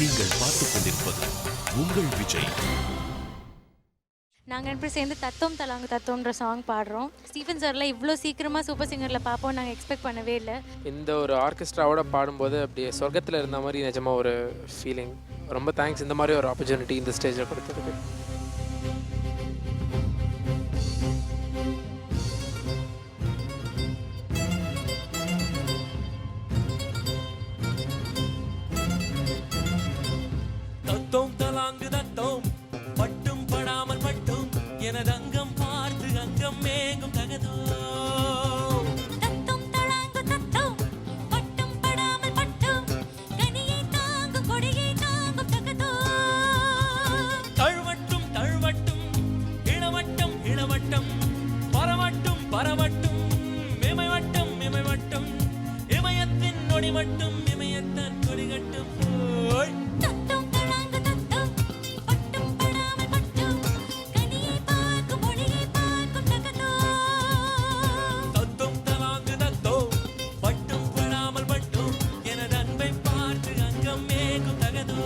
நீங்கள் பார்த்துக் கொண்டிருப்பது உங்கள் விஜய். நாங்கள் எப்படி சேர்ந்து தத்துவம் தலாங்கு தத்துவம்ன்ற சாங் பாடுறோம். ஸ்டீஃபன் சார்லாம் இவ்வளோ சீக்கிரமாக சூப்பர் சிங்கரில் பார்ப்போம் நாங்கள் எக்ஸ்பெக்ட் பண்ணவே இல்லை. இந்த ஒரு ஆர்கெஸ்ட்ராவோட பாடும்போது அப்படியே சொர்க்கத்தில் இருந்த மாதிரி நிஜமாக ஒரு ஃபீலிங். ரொம்ப தேங்க்ஸ் இந்த மாதிரி ஒரு ஆப்பர்ச்சுனிட்டி இந்த ஸ்டேஜில் கொடுத்ததுக்கு. தத்தோம் தலாங்கு தத்தோம் பட்டும் படாமல் பட்டும் எனது அங்கம் பார்த்து அங்கம் மேங்கும் தகதோ. தத்துவம் தலாங்கு தத்துவம் பட்டும் படாமல் பட்டும் கனியை தாங்கும் கொடியை தாங்கும் தகதோ. தழுவட்டும் தழுவட்டும் இளவட்டம் இளவட்டம் பரவட்டும் பரவட்டும் இமைவட்டம் இமைவட்டம் இமயத்தின் நொடி மட்டும் இமயத்தான் கொடிகட்டும். ஓய் தத்துவம் தலாங்கு தத்துவம் பட்டும் படாமல் பட்டும் கனியை பார்க்கும் கொடியை பார்க்கும் தகதோ. தத்தோம் தலாங்கு தத்தோம் பட்டும் படாமல் பட்டும் எனது அன்பை பார்த்து அங்கம் மேங்கும் தகதோ.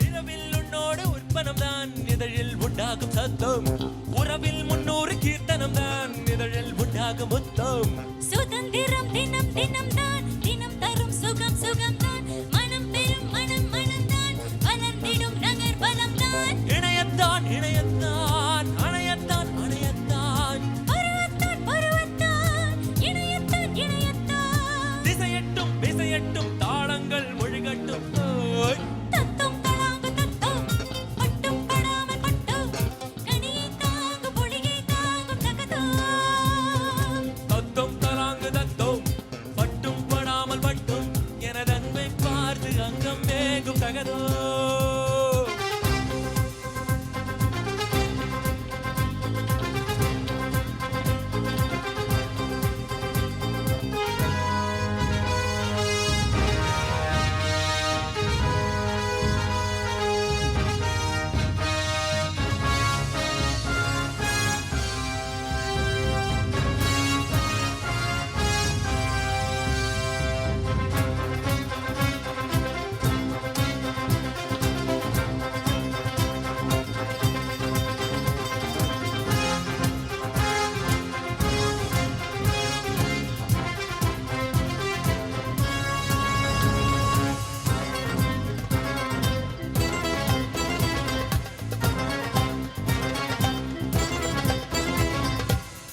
இரவில் உன்னோடு உற்பனம் தான் இதழில் உண்டாகும் சத்தம். உறவில் 300 கீர்த்தனம் தான் இதழில் உண்டாகும் முத்தம். சுதந்திரம் தினம் தினம் தான் தினம் தரும் சுகம் சுகம் தான் மனம் பெரும் மனம் மனம் தான் வளர்ந்திடும் நகர் பலம் தான். இணையத்தான் இணையத்தான் அணையத்தான் அணையத்தான் பருவத்தான் பருவத்தான் இணையத்தான் இணையத்தான். திசையட்டும் திசையட்டும் தாளங்கள் மொழிகட்டும். ஓய் தத்துவம் தலாங்கு தத்துவம் பட்டும் படாமல் பட்டும் கனியை தாங்கும் பொழியை தாங்கும் தகதோ. தத்தோம் தலாங்கு தத்தோம் பட்டும் படாமல் பட்டும் எனது அன்பை பார்த்து அங்கம் மேங்கும் தகதோ.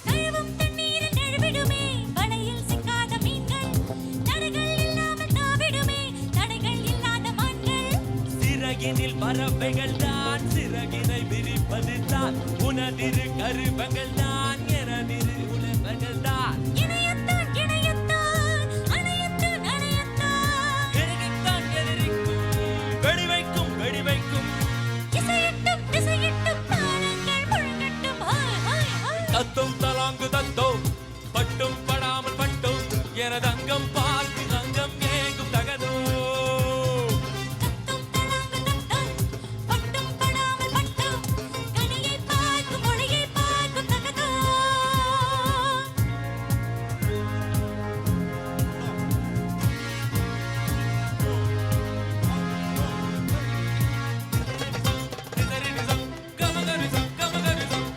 தழுவும் தண்ணீரில் நழுவிடுமே வலையில் சிக்காத மீன்கள் தடைகள் இல்லாமல் தாவிடுமே தடைகள் இல்லாத மான்கள். சிறகினில் பறவைகள் தான் சிறகினை விரிப்பது தான் உனதிரு கருவங்கள் தான் எனதிரு உணர்வுகள் தான். இணையத்தான் இணையத்தான் அணையத்தான் அணையத்தான். எதிரித்தான் எதிரிக்கும் வெடிவைக்கும் வெடிவைக்கும் இசையட்டும் இசையட்டும் தாளங்கள் முழங்கட்டும். Hi hi hi. தத்தோம் தலாங்கு தத்தோம் பட்டும் படாமல் பட்டும் எனது அங்கம் பார்த்து அங்கம் ஏங்கும் தகதோ. தத்துவம் தலாங்கு தத்துவம் பட்டும் படாமல் பட்டும் கனியை பார்க்கும் பொழியை பார்க்கும் தகதோ. நிசரினிசம் கமகரிசம் கமகரிசம்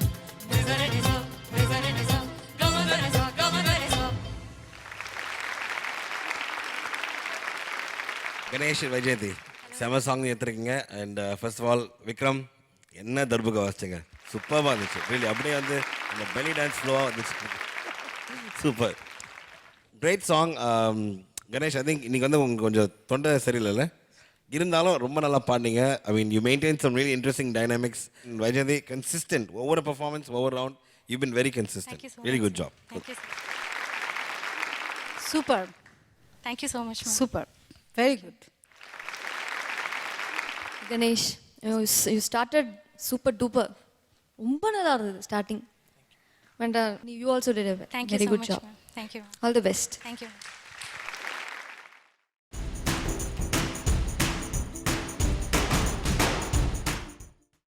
நிசரனிசோ நிசரனிசோ கமகரிசோ கமகரிசோ. கணேஷ் வைஜெயந்தி செம சாங் எடுத்துருக்கீங்க. And first of all Vikram என்ன தர்புகா வாசிச்சிங்க, சூப்பராக இருந்துச்சு. ரியலி அப்படியே வந்து அந்த பெலி டான்ஸ் ஃப்ளோவாக வந்துச்சு. Super great song. Ganesh, I think இன்னைக்கு வந்து உங்களுக்கு கொஞ்சம் தொண்டை சரியில்லைல்ல? இருந்தாலும் ரொம்ப நல்லா பாடினீங்க. I mean you maintain some really interesting dynamics. Vyjayanthi consistent ஒவ்வொரு பெர்ஃபார்மன்ஸ் ஒவ்வொரு round you been very consistent. Thank you so really much, good sir. Job. Thank you, sir. Super. Thank you so much, ma'am. Super. Very good. Ganesh, you started super duper. ரொம்ப நல்லா இருந்தது starting. And you also did a Thank you very so good much, job. ma'am. Thank you. All the best. Thank you.